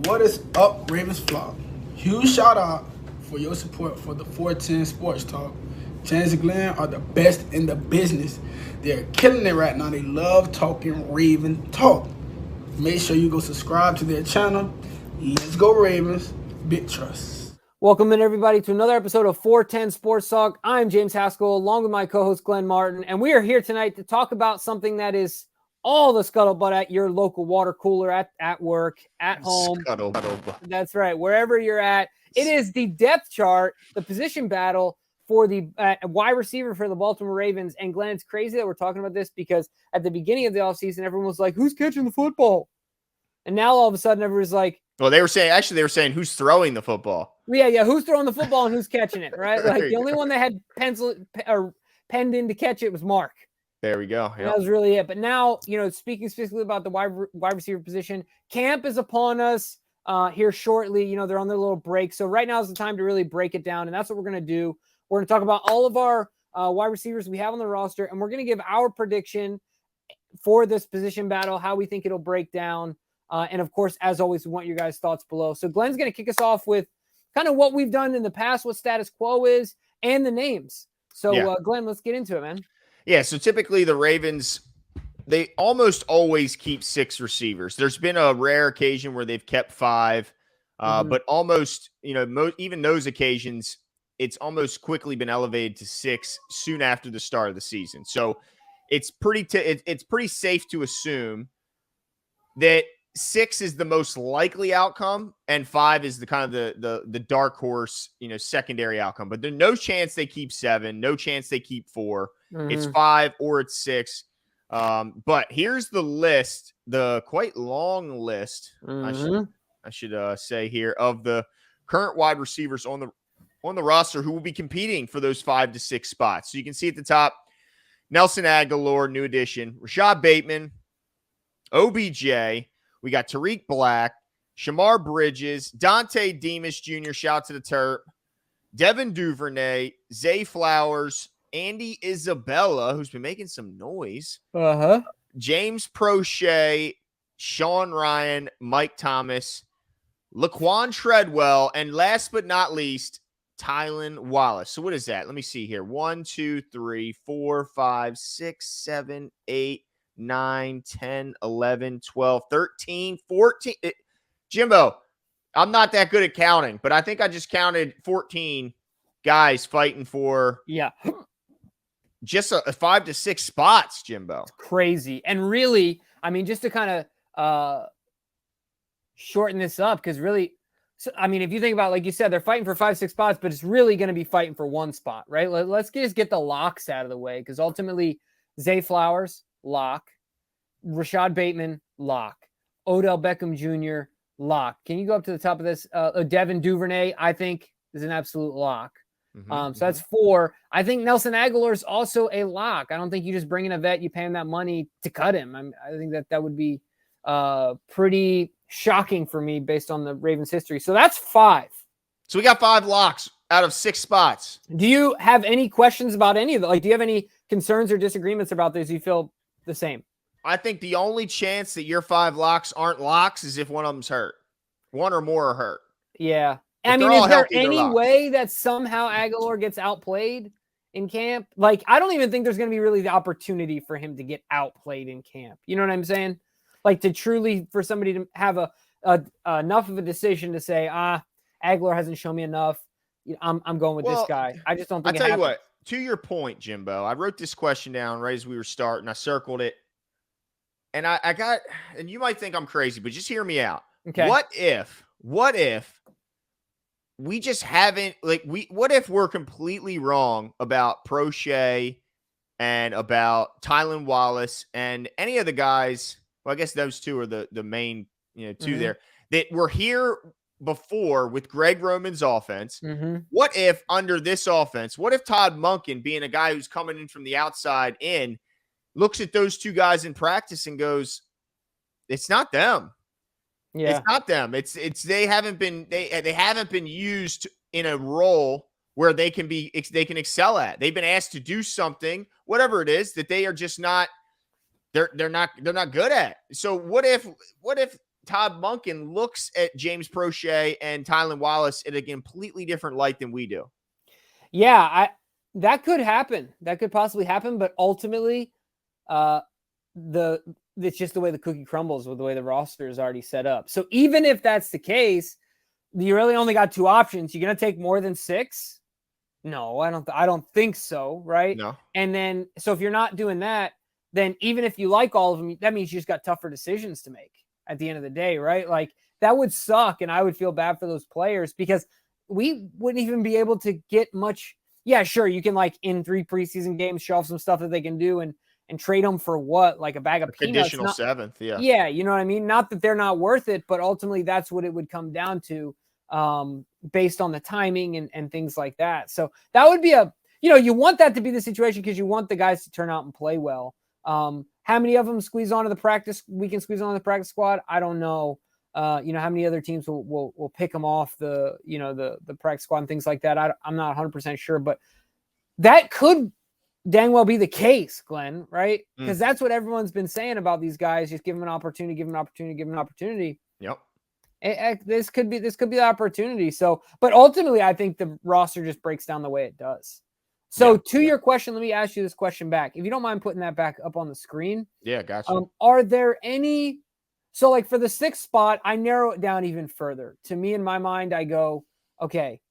What is up, RavensFlock? Huge shout out for your support for the 410 Sports Talk. Chance and Glenn are the best in the business. They're killing it right now. They love talking Raven talk. Make sure you go subscribe to their channel. Let's go Ravens. Big trust. Welcome in everybody to another episode of 410 Sports Talk. I'm James Haskell along with my co-host Glenn Martin, and we are here tonight to talk about something that is all the scuttlebutt at your local water cooler, at work, at home. Scuttlebutt. That's right. Wherever you're at, it is the depth chart, the position battle for the wide receiver for the Baltimore Ravens. And Glenn, it's crazy that we're talking about this because at the beginning of the offseason, everyone was like, who's catching the football? And now all of a sudden everyone's like, well, they were saying who's throwing the football. Yeah, who's throwing the football and who's catching it, right? Like the only one that had penned in to catch it was Mark. There we go. Yep. That was really it. But now, speaking specifically about the wide receiver position, camp is upon us here shortly. They're on their little break. So right now is the time to really break it down. And that's what we're going to do. We're going to talk about all of our wide receivers we have on the roster. And we're going to give our prediction for this position battle, how we think it'll break down. And of course, as always, we want your guys' thoughts below. So Glenn's going to kick us off with kind of what we've done in the past, what status quo is, and the names. So Glenn, let's get into it, man. Yeah, so typically the Ravens, they almost always keep 6 receivers. There's been a rare occasion where they've kept 5, but almost, even those occasions, it's almost quickly been elevated to 6 soon after the start of the season. So it's it's pretty safe to assume that 6 is the most likely outcome, and 5 is the kind of the dark horse, secondary outcome. But there's no chance they keep 7, no chance they keep 4. It's 5 or it's 6. But here's the list, the quite long list, I should say here, of the current wide receivers on the roster who will be competing for those 5 to 6 spots. So you can see at the top, Nelson Agholor, new addition, Rashad Bateman, OBJ. We got Tariq Black, Shamar Bridges, Dante Demas Jr., shout to the Terp, Devin Duvernay, Zay Flowers, Andy Isabella, who's been making some noise, James Prochet, Sean Ryan, Mike Thomas, Laquan Treadwell, and last but not least, Tylan Wallace. So what is that? Let me see here. 1, 2, 3, 4, 5, 6, 7, 8, 9, 10, 11, 12, 13, 14. Jimbo, I'm not that good at counting, but I think I just counted 14 guys fighting for just a 5 to 6 spots, Jimbo. It's crazy. And really, just to kind of shorten this up, because really, if you think about, like you said, they're fighting for 5, 6 spots, but it's really going to be fighting for 1 spot, right? Let's just get the locks out of the way, because ultimately, Zay Flowers, lock. Rashad Bateman, lock. Odell Beckham Jr., lock. Can you go up to the top of this? Devin Duvernay, I think, is an absolute lock. So that's 4. I think Nelson Agholor is also a lock. I don't think you just bring in a vet, you pay him that money to cut him. I think that would be pretty shocking for me based on the Ravens history. So that's 5. So we got 5 locks out of 6 spots. Do you have any questions about any of them? Do you have any concerns or disagreements about this? You feel the same? I think the only chance that your 5 locks aren't locks is if one of them's hurt. 1 or more are hurt. Yeah. If is there any way that somehow Agholor gets outplayed in camp? I don't even think there's going to be really the opportunity for him to get outplayed in camp. You know what I'm saying? To truly, for somebody to have enough of a decision to say, Agholor hasn't shown me enough. I'm going with this guy. I just don't think I'll tell you what, to your point, Jimbo, I wrote this question down right as we were starting. I circled it. And I got, and you might think I'm crazy, but just hear me out. Okay. What if we just haven't, what if we're completely wrong about Prochet and about Tylan Wallace and any of the guys? Well, I guess those 2 are the main, 2 there that were here before with Greg Roman's offense. What if under this offense, what if Todd Monken, being a guy who's coming in from the outside in, looks at those 2 guys in practice and goes, it's not them. Yeah. It's not them. It's they haven't been used in a role where they can excel at. They've been asked to do something, whatever it is, that they are just not they're not good at. So what if Todd Monken looks at James Prochet and Tylan Wallace in a completely different light than we do. Yeah, that could happen. That could possibly happen, but ultimately, it's just the way the cookie crumbles with the way the roster is already set up. So even if that's the case, you really only got 2 options. You're gonna take more than 6? No, I don't think so, right? No. And then, so if you're not doing that, then even if you like all of them, that means you just got tougher decisions to make at the end of the day, right? Like that would suck, and I would feel bad for those players because we wouldn't even be able to get much. Yeah, sure, you can like in 3 preseason games show off some stuff that they can do and trade them for what, like a bag of peanuts, conditional 7th, yeah. Yeah, you know what I mean? Not that they're not worth it, but ultimately that's what it would come down to, based on the timing and things like that. So that would be you want that to be the situation because you want the guys to turn out and play well. How many of them squeeze onto the practice? We can squeeze onto the practice squad. I don't know. How many other teams will pick them off the practice squad and things like that. I'm not 100% sure, but that could dang well be the case, Glenn, right? Because that's what everyone's been saying about these guys. Just give them an opportunity, give them an opportunity, give them an opportunity. Yep. This could be the opportunity. So, but ultimately, I think the roster just breaks down the way it does. So, your question, let me ask you this question back. If you don't mind putting that back up on the screen. Yeah, gotcha. Are there any? So, like for the 6th spot, I narrow it down even further. To me, in my mind, I go, okay,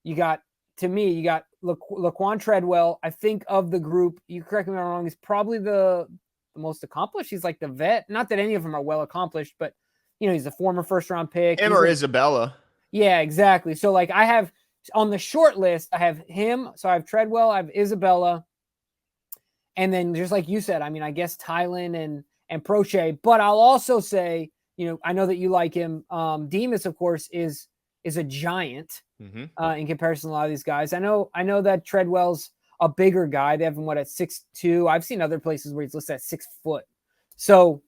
you got Laquan Treadwell. I think of the group, you correct me if I'm wrong, he's probably the most accomplished. He's like the vet. Not that any of them are well accomplished, but he's a former 1st-round pick. Him or Isabella. Yeah, exactly. So like I have on the short list, I have him. So I have Treadwell, I have Isabella. And then just like you said, I mean, I guess Tylan and Prochet, but I'll also say, I know that you like him. Demas, of course, is a giant in comparison to a lot of these guys. I know that Treadwell's a bigger guy. They have him at 6'2". I've seen other places where he's listed at 6 foot. So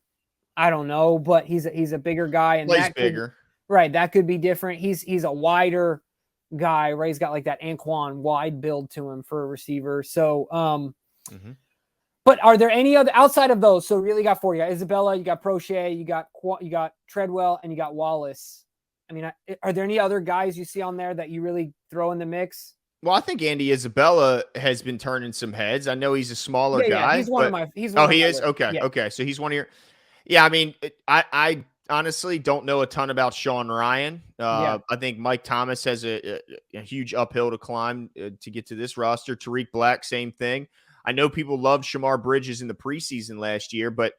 I don't know, but he's a bigger guy and plays bigger. Right. That could be different. He's a wider guy, right? He's got like that Anquan wide build to him for a receiver. So, but are there any other outside of those? So really got 4. You got Isabella, you got Prochet, you got Treadwell, and you got Wallace. I mean, are there any other guys you see on there that you really throw in the mix? Well, I think Andy Isabella has been turning some heads. I know he's a smaller guy. He's one of my. He is. Okay. Yeah. Okay. So he's one of your. Yeah. I mean, I honestly don't know a ton about Sean Ryan. I think Mike Thomas has a huge uphill to climb to get to this roster. Tariq Black, same thing. I know people loved Shamar Bridges in the preseason last year, but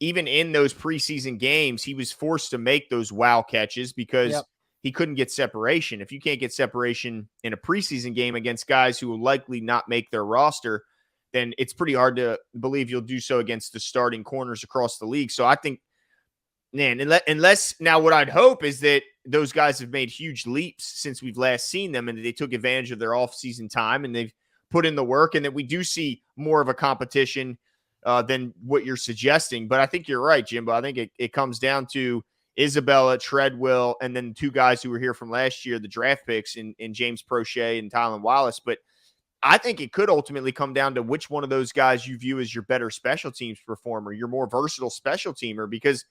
even in those preseason games, he was forced to make those wow catches because he couldn't get separation. If you can't get separation in a preseason game against guys who will likely not make their roster, then it's pretty hard to believe you'll do so against the starting corners across the league. So I think, man, unless now what I'd hope is that those guys have made huge leaps since we've last seen them and that they took advantage of their offseason time and they've put in the work and that we do see more of a competition than what you're suggesting. But I think you're right, Jimbo. I think it comes down to Isabella, Treadwell, and then 2 guys who were here from last year, the draft picks in James Prochet and Tylan Wallace. But I think it could ultimately come down to which one of those guys you view as your better special teams performer, your more versatile special teamer, because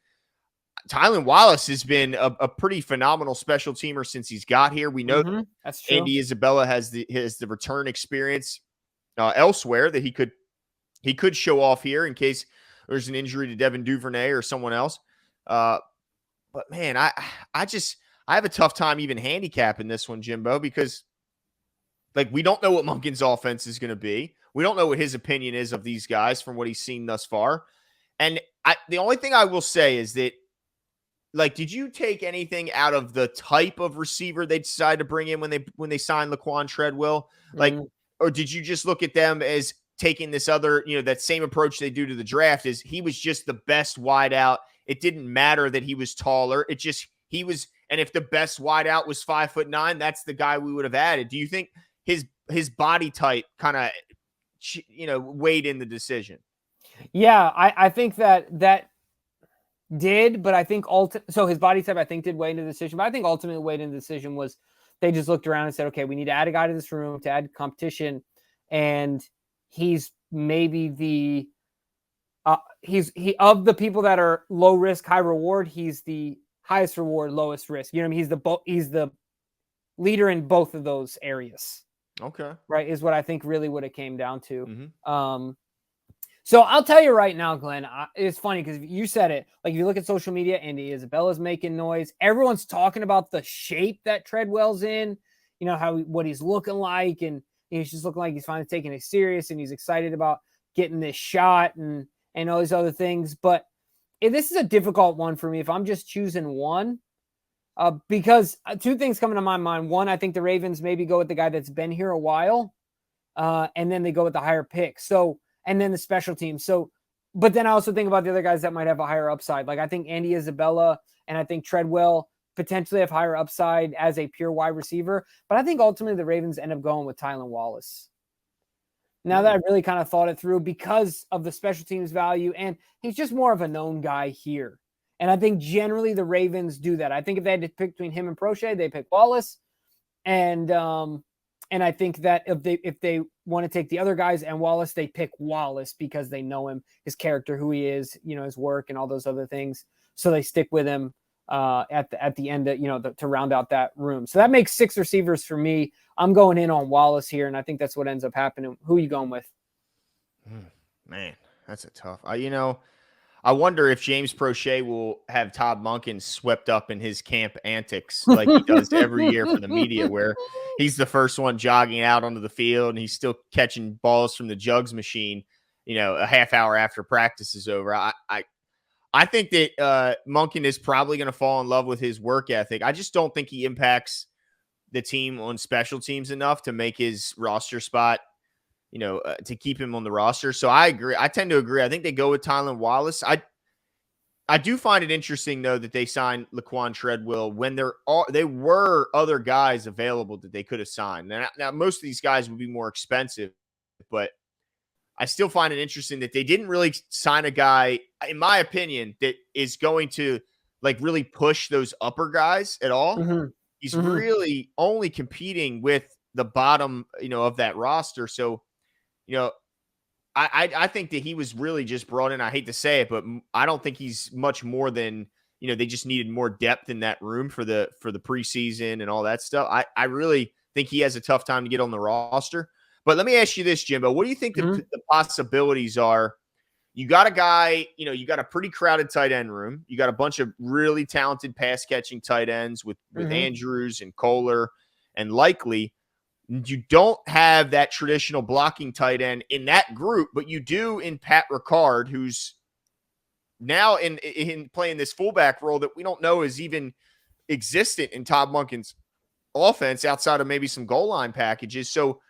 Tylan Wallace has been a pretty phenomenal special teamer since he's got here. We know that's true. Andy Isabella has the return experience elsewhere that he could show off here in case there's an injury to Devin Duvernay or someone else. But man, I have a tough time even handicapping this one, Jimbo, because like we don't know what Monken's offense is going to be. We don't know what his opinion is of these guys from what he's seen thus far. And the only thing I will say is that, like, did you take anything out of the type of receiver they decided to bring in when they signed Laquan Treadwell? Like, or did you just look at them as taking this other, that same approach they do to the draft is he was just the best wide out. It didn't matter that he was taller. It just, he was, and if the best wide out was 5'9", that's the guy we would have added. Do you think his body type kind of, weighed in the decision? Yeah, I think that did, but I think so his body type I think did weigh into the decision, but I think ultimately weighed into the decision was they just looked around and said, okay, we need to add a guy to this room to add competition, and he's maybe the of the people that are low risk, high reward, he's the highest reward, lowest risk. You know what I mean? He's the leader in both of those areas. Okay. Right, is what I think really what it came down to. Mm-hmm. So I'll tell you right now, Glenn, it's funny because you said it. Like, if you look at social media, Andy Isabella's making noise. Everyone's talking about the shape that Treadwell's in, you know, what he's looking like. And he's just looking like he's finally taking it serious and he's excited about getting this shot and all these other things. But this is a difficult one for me if I'm just choosing one. Because two things coming to my mind. One, I think the Ravens maybe go with the guy that's been here a while. And then they go with the higher pick. So, and then the special teams. So, but then I also think about the other guys that might have a higher upside. Like, I think Andy Isabella and I think Treadwell potentially have higher upside as a pure wide receiver. But I think ultimately the Ravens end up going with Tylan Wallace. Now that I really kind of thought it through because of the special teams value, and he's just more of a known guy here. And I think generally the Ravens do that. I think if they had to pick between him and Prochet, they pick Wallace. And I think that if they want to take the other guys and Wallace, they pick Wallace because they know him, his character, who he is, you know, his work and all those other things. So they stick with him at the end, to round out that room. So that makes 6 receivers for me. I'm going in on Wallace here, and I think that's what ends up happening. Who are you going with? Man, that's a tough. I wonder if James Prochet will have Todd Monken swept up in his camp antics like he does every year for the media, where he's the first one jogging out onto the field and he's still catching balls from the jugs machine, a half hour after practice is over. I think that Monken is probably going to fall in love with his work ethic. I just don't think he impacts the team on special teams enough to make his roster spot, to keep him on the roster. So I agree. I tend to agree. I think they go with Tylan Wallace. I do find it interesting, though, that they signed Laquan Treadwell when there were other guys available that they could have signed. Now, most of these guys would be more expensive, but I still find it interesting that they didn't really sign a guy, in my opinion, that is going to really push those upper guys at all. Mm-hmm. He's really only competing with the bottom, of that roster. So, I think that he was really just brought in. I hate to say it, but I don't think he's much more than, they just needed more depth in that room for the preseason and all that stuff. I really think he has a tough time to get on the roster. But let me ask you this, Jimbo. What do you think the possibilities are? You got a guy, you got a pretty crowded tight end room. You got a bunch of really talented pass catching tight ends with Andrews and Kohler and Likely. You don't have that traditional blocking tight end in that group, but you do in Pat Ricard, who's now in playing this fullback role that we don't know is even existent in Todd Monken's offense outside of maybe some goal line packages. So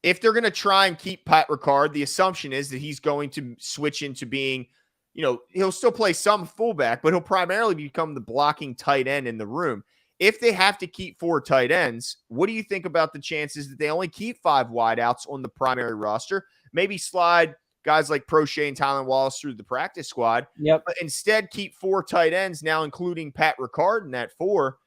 if they're going to try and keep Pat Ricard, the assumption is that he's going to switch into being, he'll still play some fullback, but he'll primarily become the blocking tight end in the room. If they have to keep 4 tight ends, what do you think about the chances that they only keep 5 wideouts on the primary roster? Maybe slide guys like Prochet and Tylan Wallace through the practice squad. Yep. But instead keep 4 tight ends, now including Pat Ricard in that 4,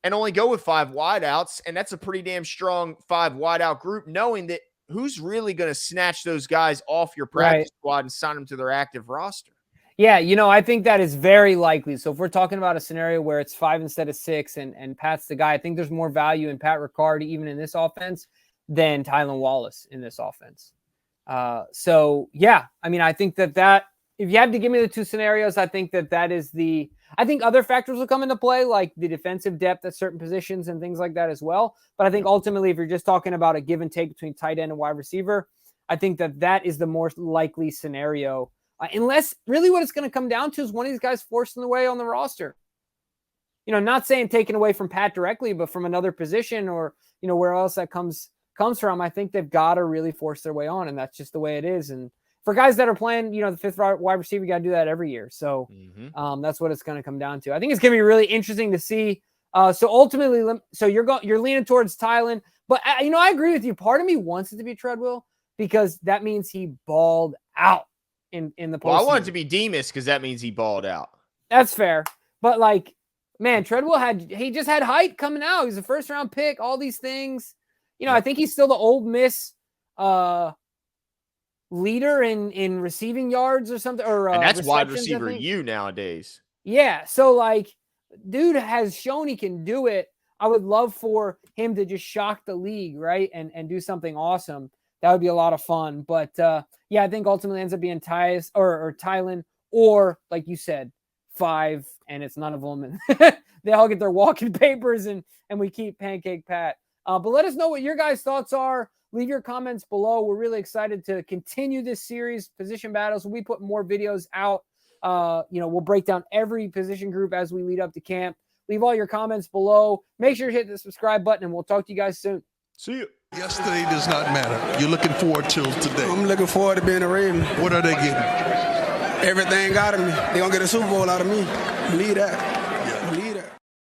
and only go with 5 wideouts. And that's a pretty damn strong 5 wideout group, knowing that who's really going to snatch those guys off your practice squad and sign them to their active roster. Yeah, I think that is very likely. So if we're talking about a scenario where it's 5 instead of 6 and Pat's the guy, I think there's more value in Pat Ricard even in this offense than Tylan Wallace in this offense. So, yeah, I mean, I think that if you had to give me the 2 scenarios, I think that is I think other factors will come into play, like the defensive depth at certain positions and things like that as well. But I think ultimately, if you're just talking about a give and take between tight end and wide receiver, I think that is the more likely scenario. Unless really what it's going to come down to is one of these guys forcing the way on the roster. Not saying taken away from Pat directly, but from another position or, where else that comes from. I think they've got to really force their way on, and that's just the way it is. And for guys that are playing, the 5th wide receiver, you got to do that every year. So that's what it's going to come down to. I think it's going to be really interesting to see. So ultimately, you're leaning towards Tylan, but I agree with you. Part of me wants it to be Treadwell because that means he balled out in the postseason. Well, I want it to be Demas because that means he balled out. That's fair. But man, Treadwell he just had hype coming out. He's a 1st round pick, all these things. I think he's still the Ole Miss leader in receiving yards or something. And that's wide receiver nowadays. Yeah. So dude has shown he can do it. I would love for him to just shock the league, right? And do something awesome. That would be a lot of fun. But yeah, I think ultimately ends up being Tyus or Tylen, or like you said, 5, and it's none of them. And they all get their walking papers and we keep Pancake Pat. But let us know what your guys' thoughts are. Leave your comments below. We're really excited to continue this series, Position Battles. We put more videos out. We'll break down every position group as we lead up to camp. Leave all your comments below. Make sure to hit the subscribe button, and we'll talk to you guys soon. See you. Yesterday does not matter. You're looking forward to today. I'm looking forward to being a Raven. What are they getting? Everything out of me. They're going to get a Super Bowl out of me. Believe that.